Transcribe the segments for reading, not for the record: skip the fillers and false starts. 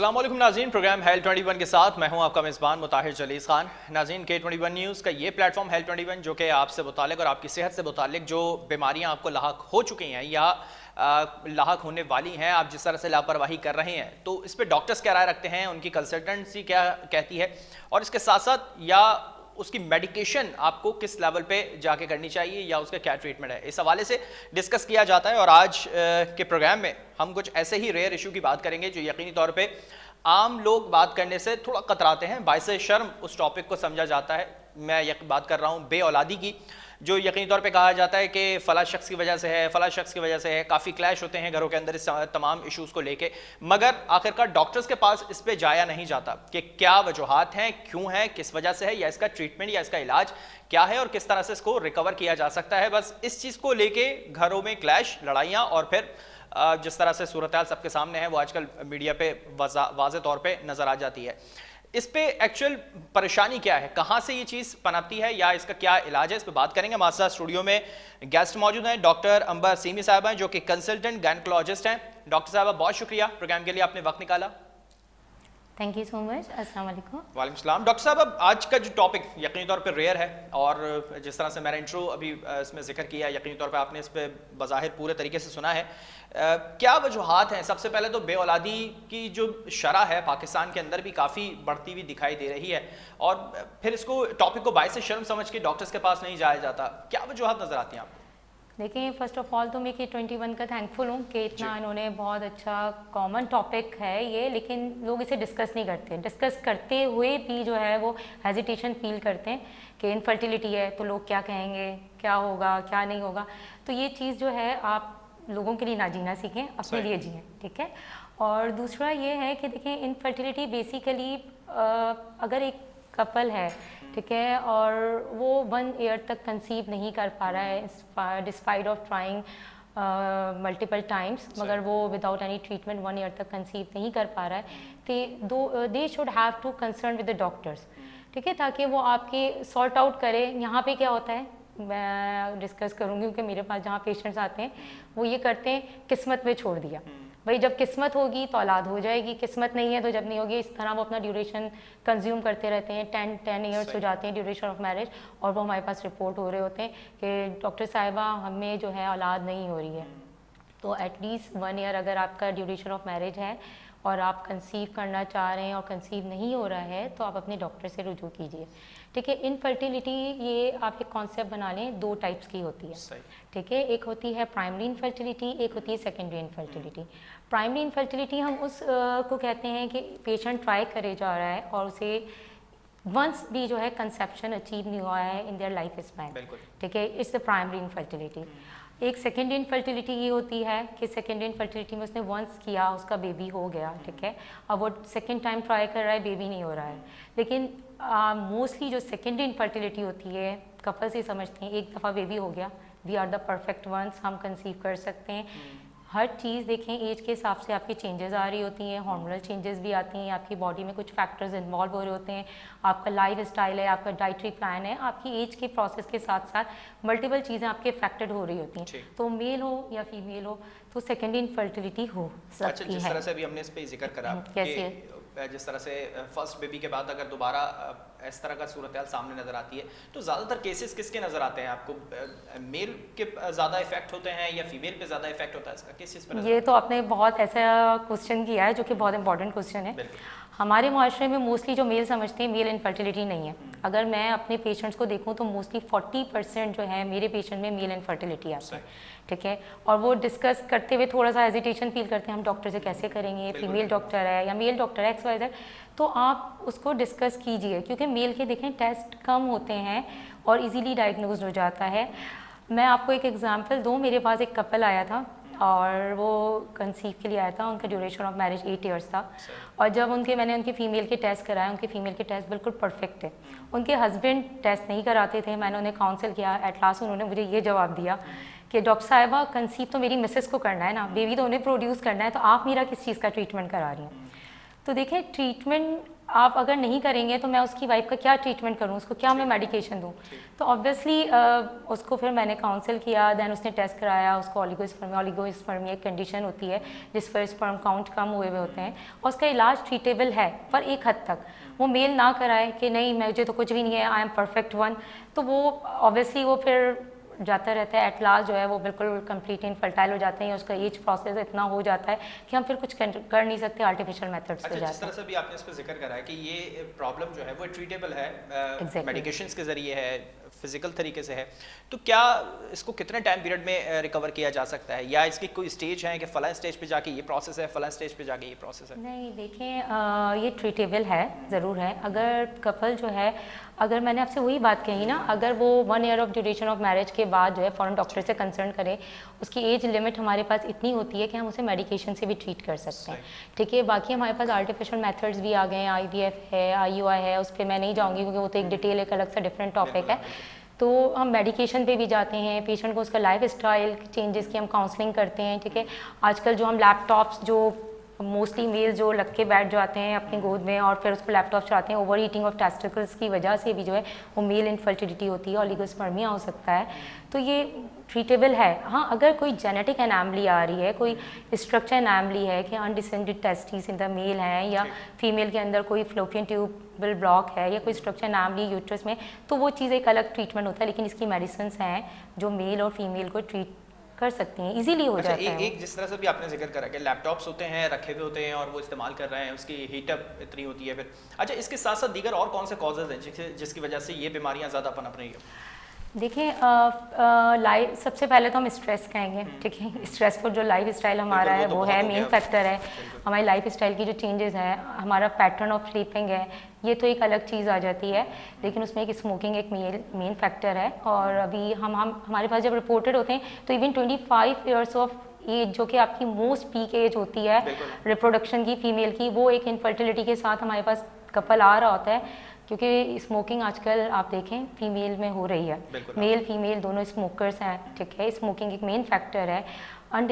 अस्सलाम वालेकुम नाज़रीन, प्रोग्राम हेल्थ 21 के साथ मैं हूं आपका मेज़बान मुताहिर जलीस खान। नाज़रीन, K21 न्यूज़ का ये प्लेटफॉर्म हेल्थ 21 जो कि आपसे मुतालिक और आपकी सेहत से मुतालिक जो बीमारियां आपको लाहक हो चुकी हैं या लाहक होने वाली हैं, आप जिस तरह से लापरवाही कर रहे हैं, तो इस पर डॉक्टर्स क्या राय रखते हैं, उनकी कंसल्टेंसी क्या कहती है और इसके साथ साथ या उसकी मेडिकेशन आपको किस लेवल पे जाके करनी चाहिए या उसका क्या ट्रीटमेंट है, इस हवाले से डिस्कस किया जाता है। और आज के प्रोग्राम में हम कुछ ऐसे ही रेयर इशू की बात करेंगे जो यकीनी तौर पे आम लोग बात करने से थोड़ा कतराते हैं, बाइसे शर्म उस टॉपिक को समझा जाता है। मैं बात कर रहा हूँ बे औलादी की, जो यकीनी तौर पे कहा जाता है कि फ़ला शख्स की वजह से है, फ़ला शख्स की वजह से है। काफ़ी क्लैश होते हैं घरों के अंदर इस तमाम इश्यूज़ को लेके, मगर आखिरकार डॉक्टर्स के पास इस पे जाया नहीं जाता कि क्या वजूहात हैं, क्यों है, किस वजह से है, या इसका ट्रीटमेंट या इसका इलाज क्या है और किस तरह से इसको रिकवर किया जा सकता है। बस इस चीज़ को लेके घरों में क्लैश, लड़ाइयाँ और फिर जिस तरह से सूरत हाल सबके सामने है वो आजकल मीडिया पे वाज़े तौर पे नज़र आ जाती है। इस पे एक्चुअल परेशानी क्या है, कहाँ से ये चीज़ पनपती है या इसका क्या इलाज है, इस पे बात करेंगे। हमारे साथ स्टूडियो में गेस्ट मौजूद हैं, डॉक्टर अंबर सीमी साहब हैं जो कि कंसल्टेंट गायनेकोलॉजिस्ट हैं। डॉक्टर साहब, बहुत शुक्रिया प्रोग्राम के लिए आपने वक्त निकाला। Thank you so much. अस्सलाम वालेकुम। वालेकुम सलाम। डॉक्टर साहब, अब आज का जो टॉपिक यकीनी तौर पे रेयर है और जिस तरह से मैंने इंट्रो अभी इसमें जिक्र किया, यकीनी तौर पे आपने इस पे बज़ाहिर पूरे तरीके से सुना है। क्या वजूहात हैं? सबसे पहले तो बे औलादी की जो शरह है पाकिस्तान के अंदर भी काफ़ी बढ़ती हुई दिखाई दे रही है और फिर इसको टॉपिक को बायसे शर्म समझ के डॉक्टर्स के पास नहीं जाया जाता। क्या वजूहात नज़र आती हैं आपको? देखिए, फ़र्स्ट ऑफ ऑल तो मैं K21 का थैंकफुल हूँ कि इतना इन्होंने बहुत अच्छा कॉमन टॉपिक है ये, लेकिन लोग इसे डिस्कस नहीं करते। डिस्कस करते हुए भी जो है वो हेजिटेशन फील करते हैं कि इनफर्टिलिटी है तो लोग क्या कहेंगे, क्या होगा, क्या नहीं होगा। तो ये चीज़ जो है आप लोगों के लिए ना जीना सीखें, अपने लिए जिएं, ठीक है। और दूसरा ये है कि देखिए, इनफर्टिलिटी बेसिकली अगर एक कपल है, ठीक है, और वो 1 ईयर तक कंसीव नहीं कर पा रहा है despite of trying multiple times, मगर वो विदाउट एनी ट्रीटमेंट 1 ईयर तक कंसीव नहीं कर पा रहा है, they should have to concern with the doctors, ठीक है, ताकि वो आपके सॉर्ट आउट करें। यहाँ पे क्या होता है मैं डिस्कस करूँगी क्योंकि मेरे पास जहाँ पेशेंट्स आते हैं वो ये करते हैं, किस्मत में छोड़ दिया भाई, जब किस्मत होगी तो औलाद हो जाएगी, किस्मत नहीं है तो जब नहीं होगी। इस तरह वो अपना ड्यूरेशन कंज्यूम करते रहते हैं। 10 ईयर्स हो जाते हैं ड्यूरेशन ऑफ मैरिज, और वो हमारे पास रिपोर्ट हो रहे होते हैं कि डॉक्टर साहिबा हमें जो है औलाद नहीं हो रही है। तो एटलीस्ट 1 ईयर अगर आपका ड्यूरेशन ऑफ मैरिज है और आप कंसीव करना चाह रहे हैं और कंसीव नहीं हो रहा है तो आप अपने डॉक्टर से रुजू कीजिए, ठीक है। इनफर्टिलिटी ये आप एक कॉन्सेप्ट बना लें, 2 टाइप्स की होती है, ठीक है। एक होती है प्राइमरी इनफर्टिलिटी, एक होती है सेकेंडरी इनफर्टिलिटी। प्राइमरी इनफर्टिलिटी हम उस को कहते हैं कि पेशेंट ट्राई करे जा रहा है और उसे वंस भी जो है कंसेप्शन अचीव नहीं हुआ है इन देयर लाइफ स्पैन, ठीक है, इट्स द प्राइमरी इनफर्टिलिटी। एक सेकेंडरी इनफर्टिलिटी ये होती है कि सेकेंडरी इनफर्टिलिटी में उसने वंस किया, उसका बेबी हो गया, ठीक है, अब वो सेकेंड टाइम ट्राई कर रहा है, बेबी नहीं हो रहा है। लेकिन मोस्टली जो सेकेंडरी इनफर्टिलिटी होती है, कपल्स ये समझते हैं एक दफ़ा बेबी हो गया, we are the perfect ones, हम कंसीव कर सकते हैं। हर चीज़ देखें एज के हिसाब से आपकी चेंजेस आ रही होती हैं, हार्मोनल चेंजेस भी आती हैं, आपकी बॉडी में कुछ फैक्टर्स इन्वॉल्व हो रहे होते हैं, आपका लाइफ स्टाइल है, आपका डाइटरी प्लान है, आपकी एज के प्रोसेस के साथ साथ मल्टीपल चीज़ें आपके अफेक्टेड हो रही होती हैं। तो मेल हो या फीमेल हो तो सेकेंडरी इनफर्टिलिटी हो सकती है। अच्छा, जिस तरह से अभी हमने इस पे जिक्र करा कि जिस तरह से फर्स्ट बेबी के बाद अगर दोबारा इस तरह का सूरत हाल सामने नज़र आती है तो ज़्यादातर केसेस किसके नज़र आते हैं आपको? मेल के ज़्यादा इफेक्ट होते हैं या फीमेल पे ज़्यादा इफेक्ट होता है इसका? किस चीज़ पर? ये तो आपने बहुत ऐसा क्वेश्चन किया है जो कि बहुत इंपॉर्टेंट क्वेश्चन है। हमारे माशरे में मोस्टली जो मेल समझते हैं मेल इनफर्टिलिटी नहीं है। अगर मैं अपने पेशेंट्स को देखूं तो मोस्टली 40% जो है मेरे पेशेंट में मेल इनफर्टिलिटी आता है, ठीक है। और वो डिस्कस करते हुए थोड़ा सा हेजिटेशन फील करते हैं, हम डॉक्टर से कैसे करेंगे, फीमेल डॉक्टर है या मेल डॉक्टर है XYZ, तो आप उसको डिस्कस कीजिए क्योंकि मेल के देखें टेस्ट कम होते हैं और इजीली डायग्नोज हो जाता है। मैं आपको एक एग्जांपल दूं, मेरे पास एक कपल आया था और वो कंसीव के लिए आया था, उनका ड्यूरेशन ऑफ मैरिज 8 ईयर्स था, और जब मैंने उनके फीमेल के टेस्ट कराए, उनके फीमेल के टेस्ट बिल्कुल परफेक्ट है। उनके हस्बैंड टेस्ट नहीं कराते थे, मैंने उन्हें काउंसिल किया, एट लास्ट उन्होंने मुझे ये जवाब दिया कि डॉक्टर साहिबा कंसीव तो मेरी मिसेस को करना है ना, बेबी तो उन्हें प्रोड्यूस करना है, तो आप मेरा किस चीज़ का ट्रीटमेंट करा रही हैं। तो देखें, ट्रीटमेंट आप अगर नहीं करेंगे तो मैं उसकी वाइफ का क्या ट्रीटमेंट करूँ, उसको क्या मैं मेडिकेशन दूँ। तो ऑब्वियसली उसको फिर मैंने काउंसिल किया, देन उसने टेस्ट कराया, उसको ओलिगोस्पर्मिया एक कंडीशन होती है जिस पर स्पर्म काउंट कम हुए होते हैं, और उसका इलाज ट्रीटेबल है पर एक हद तक। वो मेल ना कराए कि नहीं मुझे तो कुछ भी नहीं है, आई एम परफेक्ट वन, तो वो ऑब्वियसली वो फिर जाता रहता है, एट लास्ट जो है वो बिल्कुल कंप्लीट इनफर्टाइल हो जाते हैं, उसका एज प्रोसेस इतना हो जाता है कि हम फिर कुछ कर नहीं सकते, आर्टिफिशियल मेथड्स पे जाते हैं। जिस तरह से भी आपने इस पर जिक्र करा है कि ये प्रॉब्लम जो है वो ट्रीटेबल है, मेडिकेशंस के जरिए है, फिजिकल तरीके से है, तो क्या इसको कितने टाइम पीरियड में रिकवर किया जा सकता है, या इसकी कोई स्टेज है कि फला स्टेज पे जाके ये प्रोसेस है, फला स्टेज पे जाके ये प्रोसेस है? नहीं देखें, ये ट्रीटेबल है, ज़रूर है। अगर कपल जो है, अगर मैंने आपसे वही बात कही ना, अगर वो 1 year of duration of marriage के बाद जो है फ़ौरन डॉक्टर से कंसल्ट करे, उसकी एज लिमिट हमारे पास इतनी होती है कि हम उसे मेडिकेशन से भी ट्रीट कर सकते हैं, ठीक है। बाकी हमारे पास आर्टिफिशियल मेथड्स भी आ गए हैं, IVF है, IUI है, उस पर मैं नहीं जाऊँगी क्योंकि वो तो एक डिटेल, एक अलग सा डिफरेंट टॉपिक है। तो हम मेडिकेशन पे भी जाते हैं, पेशेंट को उसका लाइफ स्टाइल चेंजेस की हम काउंसलिंग करते हैं, ठीक है। आजकल जो हम लैपटॉप्स जो मोस्टली मेल जो लग के बैठ जाते हैं अपनी गोद में और फिर उसको लैपटॉप चलाते हैं, ओवर ईटिंग ऑफ टेस्टिकल्स की वजह से भी जो है वो मेल इनफर्टिलिटी होती है, ओलिगोस्पर्मिया हो सकता है, तो ये ट्रीटेबल है। हाँ, अगर कोई जेनेटिक एनामली आ रही है, कोई स्ट्रक्चर एनामली है कि undescended testis in the male हैं, या फीमेल के अंदर कोई फ्लोपियन ट्यूबल ब्लॉक है, या कोई स्ट्रक्चर एनामली यूट्रस में, तो वो चीज़ एक अलग ट्रीटमेंट होता है, लेकिन इसकी मेडिसिन हैं जो मेल और फीमेल को ट्रीट कर सकती हैं, इजीली हो जाता है। एक जिस तरह से भी आपने जिक्र करा कि लैपटॉप्स होते हैं, रखे हुए होते हैं और वो इस्तेमाल कर रहे हैं, उसकी हीटअप इतनी होती है फिर। अच्छा, इसके साथ साथ दीगर और कौन से कॉजेज हैं जिसकी वजह से ये बीमारियां ज़्यादा पनप रही है? देखिए, लाइफ सबसे पहले तो हम स्ट्रेस कहेंगे, ठीक है। स्ट्रेसफुल जो लाइफ स्टाइल हमारा है वो है मेन फैक्टर है। हमारी लाइफ स्टाइल की जो चेंजेस हैं, हमारा पैटर्न ऑफ स्लीपिंग है, ये तो एक अलग चीज़ आ जाती है, लेकिन उसमें एक स्मोकिंग एक मेन फैक्टर है। और अभी हमारे पास जब रिपोर्टेड होते हैं तो इवन 25 ईयर्स ऑफ एज, जो कि आपकी मोस्ट पीक एज होती है रिप्रोडक्शन की फीमेल की, वो एक इनफर्टिलिटी के साथ हमारे पास कपल आ रहा होता है, क्योंकि स्मोकिंग आजकल आप देखें फीमेल में हो रही है, मेल फीमेल दोनों स्मोकर्स हैं, ठीक है। स्मोकिंग एक मेन फैक्टर है। एंड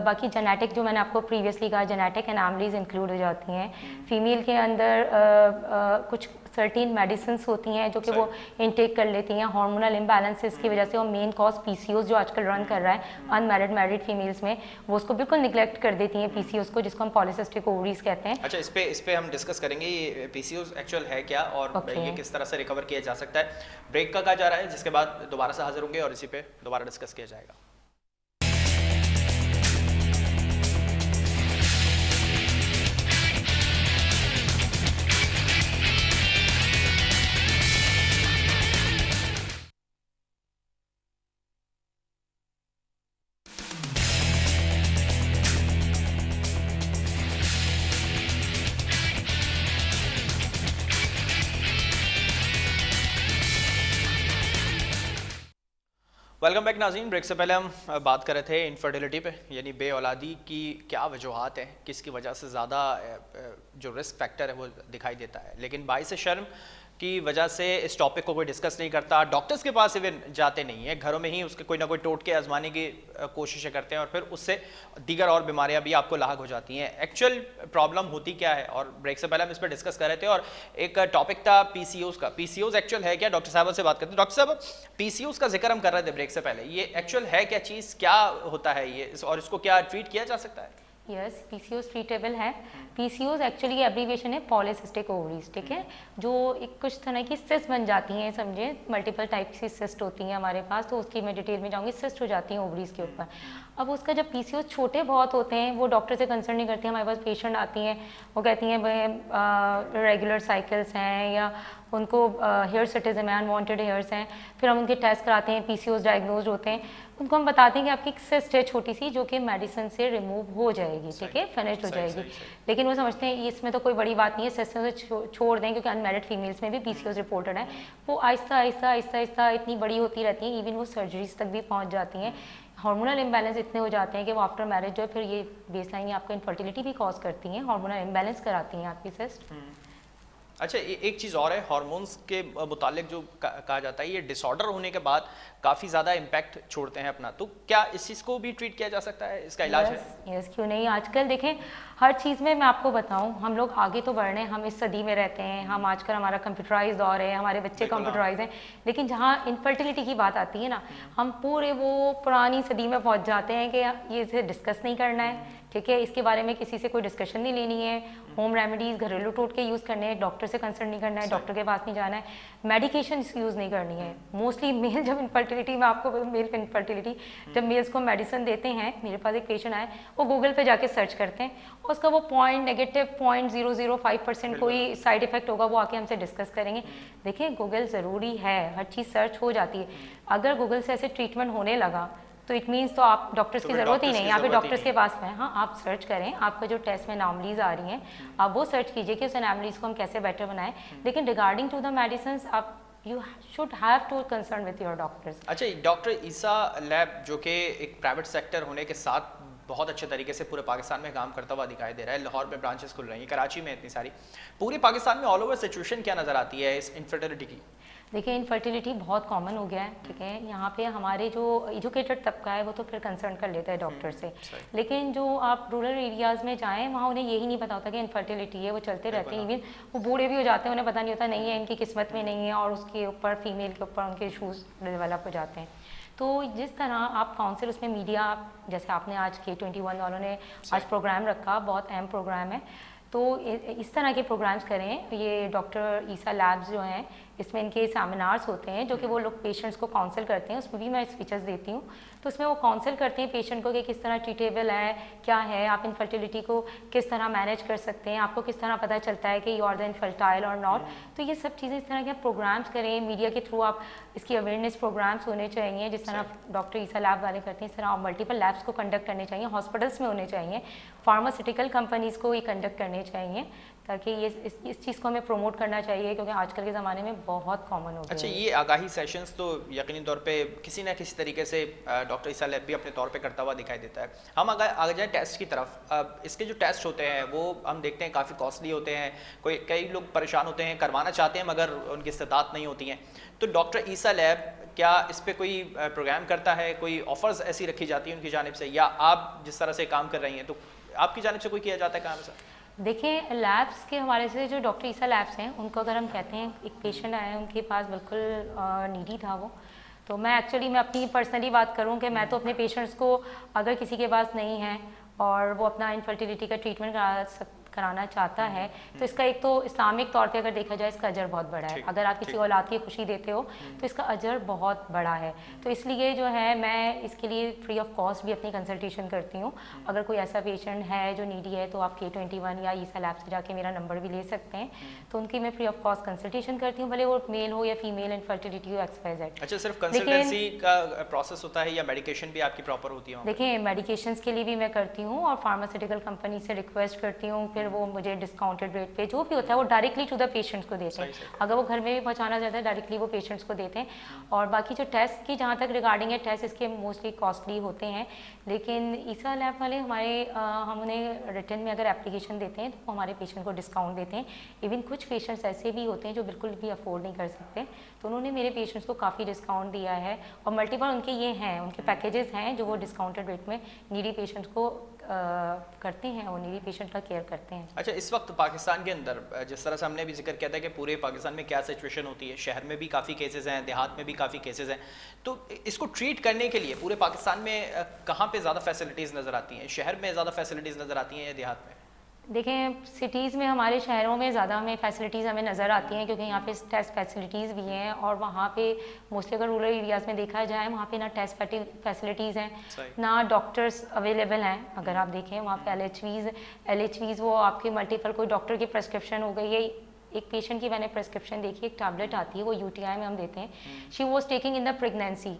बाकी जेनेटिक, जो मैंने आपको प्रीवियसली कहा, जेनेटिक एनामलीज इंक्लूड हो जाती हैं। फीमेल के अंदर कुछ सर्टेन मेडिसिन्स होती हैं जो कि वो इनटेक कर लेती हैं, हार्मोनल इम्बैलेंसेस की वजह से। और मेन कॉज PCOS जो आजकल रन कर रहा है अनमैरिड मैरिड फीमेल्स में, वो उसको बिल्कुल निगलेक्ट कर देती हैं, PCOS को, जिसको हम पॉलीसिस्टिक ओवरीज कहते हैं। अच्छा, इस पे हम डिस्कस करेंगे ये PCOS एक्चुअल है क्या और ये किस तरह से रिकवर किया जा सकता है। ब्रेक का कहा जा रहा है, जिसके बाद दोबारा से हाजिर होंगे और इसी पे दोबारा डिस्कस किया जाएगा। वेलकम बैक नाज़रीन। ब्रेक से पहले हम बात कर रहे थे इनफर्टिलिटी पे, यानी बे औलादी की क्या वजूहात हैं, किसकी वजह से ज़्यादा जो रिस्क फैक्टर है वो दिखाई देता है। लेकिन बाइस शर्म की वजह से इस टॉपिक को कोई डिस्कस नहीं करता, डॉक्टर्स के पास इवन जाते नहीं है, घरों में ही उसके कोई ना कोई टोटके आजमाने की कोशिशें करते हैं और फिर उससे दीगर और बीमारियां भी आपको लाहक हो जाती हैं। एक्चुअल प्रॉब्लम होती क्या है, और ब्रेक से पहले हम इस पर डिस्कस कर रहे थे। और एक टॉपिक था PCOS का। PCOS एक्चुअल है क्या? डॉक्टर साहब से बात करते हैं। डॉक्टर साहब, PCOS का जिक्र हम कर रहे थे ब्रेक से पहले, ये एक्चुअल है क्या चीज़, क्या होता है ये, और इसको क्या ट्रीट किया जा सकता है? यस, PCOS ट्रीटेबल है। PCOS एक्चुअली एब्रीविएशन है पॉलीसिस्टिक ओवरीज, ठीक है, जो एक कुछ तरह की सिस्ट बन जाती हैं, समझे, मल्टीपल टाइप की सिस्ट होती हैं हमारे पास, तो उसकी मैं डिटेल में जाऊंगी। सिस्ट हो जाती हैं ओवरीज के ऊपर। अब उसका जब PCOS छोटे बहुत होते हैं, वो डॉक्टर से कंसर्न नहीं करती हैं। हमारे पास पेशेंट आती हैं, वो कहती हैं भाई रेगुलर साइकिल्स हैं, या उनको हेयर सिटिज्म है, अनवांटेड हेयर्स हैं। फिर हम उनके टेस्ट कराते हैं, PCOS डायग्नोज होते हैं, उनको हम बताते हैं कि आपकी एक सिस्ट है छोटी सी, जो कि मेडिसिन से रिमूव हो जाएगी, ठीक है, फिनिश्ड हो जाएगी। लेकिन वो समझते हैं इसमें तो कोई बड़ी बात नहीं है, सिस्ट से छोड़ दें, क्योंकि अनमैरिड फीमेल्स में भी PCOS रिपोर्टेड है। वो आहिस्ता आहिस्ता आहिस्ता आहिस्ता इतनी बड़ी होती रहती हैं, इवन वो सर्जरीज तक भी पहुँच जाती हैं। हार्मोनल इम्बैलेंस इतने हो जाते हैं कि वो आफ्टर मैरिज जो है फिर ये बेसलाइन आपको इनफर्टिलिटी भी कॉज करती हैं, हार्मोनल इम्बैलेंस कराती हैं आपकी सिस्ट। अच्छा, एक चीज़ और है, हार्मोन्स के मुतालिक जो कहा जाता है, ये डिसऑर्डर होने के बाद काफ़ी ज़्यादा इम्पैक्ट छोड़ते हैं अपना, तो क्या इस चीज़ को भी ट्रीट किया जा सकता है, इसका इलाज है? यस क्यों नहीं। आजकल देखें हर चीज़ में मैं आपको बताऊं, हम लोग आगे तो बढ़ रहे हैं, हम इस सदी में रहते हैं, हम आजकल हमारा कंप्यूटराइज दौर है, हमारे बच्चे कंप्यूटराइज हैं, लेकिन जहाँ इनफर्टिलिटी की बात आती है ना, हम पूरे वो पुरानी सदी में पहुँच जाते हैं कि ये इसे डिस्कस नहीं करना है, ठीक है, इसके बारे में किसी से कोई डिस्कशन नहीं लेनी है, होम रेमेडीज़ घरेलू टोटके यूज़ करने हैं, डॉक्टर से कंसल्ट नहीं करना है, डॉक्टर के पास नहीं जाना है, मेडिकेशन यूज़ नहीं करनी है। मोस्टली मेल जब इनफर्टिलिटी में आपको मेल इनफर्टिलिटी जब मेल्स को मेडिसिन देते हैं, मेरे पास एक पेशेंट आए, वो गूगल पे जाके सर्च करते हैं, उसका वो -0.005% कोई साइड इफेक्ट होगा, वो आके हमसे डिस्कस करेंगे। देखिए गूगल ज़रूरी है, हर चीज़ सर्च हो जाती है, अगर गूगल से ऐसे ट्रीटमेंट होने लगा तो इट मीन्स तो आप डॉक्टर्स की ज़रूरत ही नहीं है, यहाँ पे डॉक्टर्स के पास में। हाँ, आप सर्च करें, आपका जो टेस्ट में एनॉमलीज आ रही हैं आप वो सर्च कीजिए कि उस एनॉमलीज को हम कैसे बेटर बनाएं, लेकिन रिगार्डिंग टू द मेडिसिन आप you should have to concern with your doctors. अच्छा, डॉक्टर ईसा लैब जो कि एक प्राइवेट सेक्टर होने के साथ बहुत अच्छे तरीके से पूरे पाकिस्तान में काम करता हुआ दिखाई दे रहा है, लाहौर में ब्रांचेस खुल रही हैं, कराची में इतनी सारी, पूरे पाकिस्तान में ऑल ओवर सिचुएशन क्या नज़र आती है इस इनफर्टिलिटी की? देखिए इनफर्टिलिटी बहुत कॉमन हो गया है, ठीक है, यहाँ पे हमारे जो एजुकेटेड तबका है वो तो फिर कंसर्न कर लेता है डॉक्टर से, लेकिन जो आप रूरल एरियाज़ में जाएं वहाँ उन्हें यही नहीं पता होता कि इनफर्टिलिटी है, वो चलते रहते हैं, इवन वो बूढ़े भी हो जाते हैं, उन्हें पता नहीं होता नहीं है, इनकी किस्मत में नहीं है, और उसके ऊपर फीमेल के ऊपर उनके इशूज़ डेवलप हो जाते हैं। तो जिस तरह आप काउंसिल उसमें मीडिया, जैसे आपने आज K21 वालों ने आज प्रोग्राम रखा, बहुत अहम प्रोग्राम है, तो इस तरह के प्रोग्राम्स करें। ये डॉक्टर ईसा लैब्स जो हैं इसमें इनके सेमिनार्स होते हैं जो कि वो लोग पेशेंट्स को काउंसिल करते हैं, उसमें भी मैं स्पीचेस देती हूँ, तो उसमें वो काउंसिल करते हैं पेशेंट को कि किस तरह ट्रीटेबल है, क्या है, आप इनफर्टिलिटी को किस तरह मैनेज कर सकते हैं, आपको किस तरह पता चलता है कि यू आर द इनफर्टाइल और नॉट। तो ये सब चीज़ें इस तरह के प्रोग्राम्स करें, मीडिया के थ्रू आप इसकी अवेयरनेस प्रोग्राम्स होने चाहिए, जिस तरह डॉक्टर ईसा लैब वाले करते हैं, इस तरह मल्टीपल लैब्स को कंडक्ट करने चाहिए, हॉस्पिटल्स में होने चाहिए, फार्मास्यूटिकल कंपनीज़ को ये कंडक्ट करने चाहिए, ताकि ये इस चीज़ को हमें प्रमोट करना चाहिए, क्योंकि आजकल के ज़माने में बहुत कॉमन हो गया है। अच्छा, ये आगाही सेशंस तो यकीनी तौर पे किसी न किसी तरीके से डॉक्टर ईसा लैब भी अपने तौर पे करता हुआ दिखाई देता है। हम अगर आगे जाए टेस्ट की तरफ, इसके जो टेस्ट होते हैं वो हम देखते हैं काफ़ी कॉस्टली होते हैं, कई लोग परेशान होते हैं, करवाना चाहते हैं मगर उनकी इस्तेताअत नहीं होती हैं, तो डॉक्टर ईसा लैब क्या इस पर कोई प्रोग्राम करता है, कोई ऑफर्स ऐसी रखी जाती है उनकी जानिब से, या आप जिस तरह से काम कर रही हैं तो आपकी जानिब से कोई किया जाता है काम ऐसा? देखिए लैब्स के हमारे से जो डॉक्टर ईसा लैब्स हैं उनको अगर हम कहते हैं, एक पेशेंट आया उनके पास बिल्कुल नीडी था वो, तो मैं अपनी पर्सनली बात करूं कि मैं तो अपने पेशेंट्स को अगर किसी के पास नहीं है और वो अपना इनफर्टिलिटी का ट्रीटमेंट कराना चाहता है, तो इसका एक तो इस्लामिक तौर पे अगर देखा जाए इसका अजर बहुत बड़ा है, अगर आप किसी औलाद की खुशी देते हो तो इसका अजर बहुत बड़ा है, तो इसलिए जो है मैं इसके लिए फ्री ऑफ कॉस्ट भी अपनी कंसल्टेशन करती हूँ। अगर कोई ऐसा पेशेंट है जो नीडी है तो आप K21 या ईसा लैब से जाके मेरा नंबर भी ले सकते हैं, तो उनकी मैं फ्री ऑफ कॉस्ट कंसल्टेशन करती हूँ, भले वो मेल हो या फीमेल, इनफर्टिलिटी हो, XYZ। अच्छा, सिर्फ कंसल्टेंसी का प्रोसेस होता है या मेडिकेशन भी आपकी प्रॉपर होती है? देखिए मेडिकेशंस के लिए भी मैं करती हूँ और फार्मास्यूटिकल कंपनी से रिक्वेस्ट करती हूँ, फिर वो मुझे डिस्काउंटेड रेट पे जो भी होता है वो डायरेक्टली टू द पेशेंट्स को देते हैं, अगर वो घर में भी पहुँचाना चाहते हैं डायरेक्टली वो पेशेंट्स को देते हैं। और बाकी जो टेस्ट की जहाँ तक रिगार्डिंग है, टेस्ट इसके मोस्टली कॉस्टली होते हैं, लेकिन ईसा लैब वाले हम उन्हें रिटर्न में अगर एप्लीकेशन देते हैं तो वो हमारे पेशेंट को डिस्काउंट देते हैं। इवन कुछ पेशेंट्स ऐसे भी होते हैं जो बिल्कुल भी अफोर्ड नहीं कर सकते, तो उन्होंने मेरे पेशेंट्स को काफ़ी डिस्काउंट दिया है, और मल्टीपल उनके ये हैं, उनके पैकेजेस हैं जो वो डिस्काउंटेड रेट में नीडी पेशेंट्स को करते हैं और नीडी पेशेंट का केयर करते हैं। अच्छा, इस वक्त पाकिस्तान के अंदर जिस तरह से हमने भी जिक्र किया था कि पूरे पाकिस्तान में क्या सिचुएशन होती है, शहर में भी काफ़ी केसेस हैं, देहात में भी काफ़ी केसेस हैं, तो इसको ट्रीट करने के लिए पूरे पाकिस्तान में कहाँ पे ज़्यादा फैसिलिटीज़ नज़र आती हैं? शहर में ज़्यादा फैसिलिटीज़ नज़र आती हैं या देहात में? देखें सिटीज़ में, हमारे शहरों में ज़्यादा हमें फैसिलिटीज़ हमें नज़र आती हैं, क्योंकि यहाँ पे टेस्ट फैसिलिटीज़ भी हैं, और वहाँ पे मोस्टली अगर रूरल एरियाज़ में देखा जाए वहाँ पे ना टेस्ट फैसिलिटीज़ हैं, ना डॉक्टर्स अवेलेबल हैं। अगर आप देखें वहाँ पे LHVs वो आपके मल्टीपल, कोई डॉक्टर की प्रेस्क्रिप्शन हो गई है, एक पेशेंट की मैंने प्रेस्क्रिप्शन देखी, एक टैबलेट आती है वो UTI में हम देते हैं, she was taking in the pregnancy,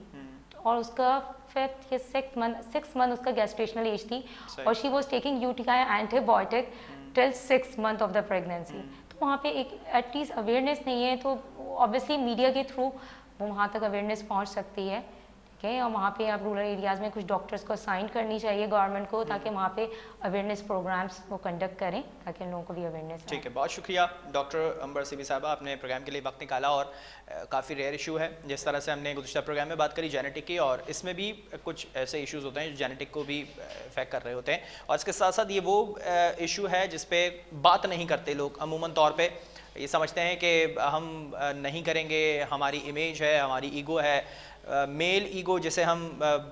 और उसका 6 मंथ उसका गेस्टेशनल एज थी, और she was taking UTI antibiotic till 6 month of the pregnancy. तो वहाँ पे एक एटलीस्ट अवेयरनेस नहीं है, तो ऑब्वियसली मीडिया के थ्रू वो वहाँ तक अवेयरनेस पहुँच सकती है सकें, और वहाँ पे आप रूरल एरियाज़ में कुछ डॉक्टर्स को असाइन करनी चाहिए गवर्नमेंट को, ताकि वहाँ पे अवेयरनेस प्रोग्राम्स वो कंडक्ट करें ताकि लोगों को भी अवेयरनेस। ठीक है, बहुत शुक्रिया डॉक्टर अंबर सिबी साहबा, आपने प्रोग्राम के लिए वक्त निकाला। और काफ़ी रेयर इशू है, जिस तरह से हमने गुज़िश्ता प्रोग्राम में बात करी जेनेटिक की, और इसमें भी कुछ ऐसे इश्यूज़ होते हैं जो जेनेटिक को भी इफेक्ट कर रहे होते हैं। और इसके साथ साथ ये वो इशू है जिस पे बात नहीं करते लोग अमूमन तौर पे, ये समझते हैं कि हम नहीं करेंगे, हमारी इमेज है, हमारी ईगो है, मेल ईगो जिसे हम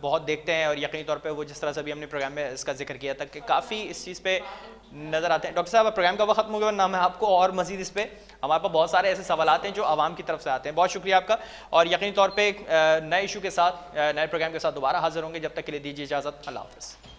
बहुत देखते हैं, और यकीनी तौर पे वो जिस तरह से भी हमने प्रोग्राम में इसका जिक्र किया था कि काफ़ी इस चीज़ पे नज़र आते हैं। डॉक्टर साहब, प्रोग्राम का वक्त खत्म हो गया, ना मैं आपको और मजीद इस पे, हमारे पास बहुत सारे ऐसे सवालात हैं जो आवाम की तरफ से आते हैं। बहुत शुक्रिया आपका, और यकीनी तौर पर नए इशू के साथ, नए प्रोग्राम के साथ दोबारा हाजिर होंगे। जब तक के लिए दीजिए इजाज़त, अल्लाह हाफ़िज़।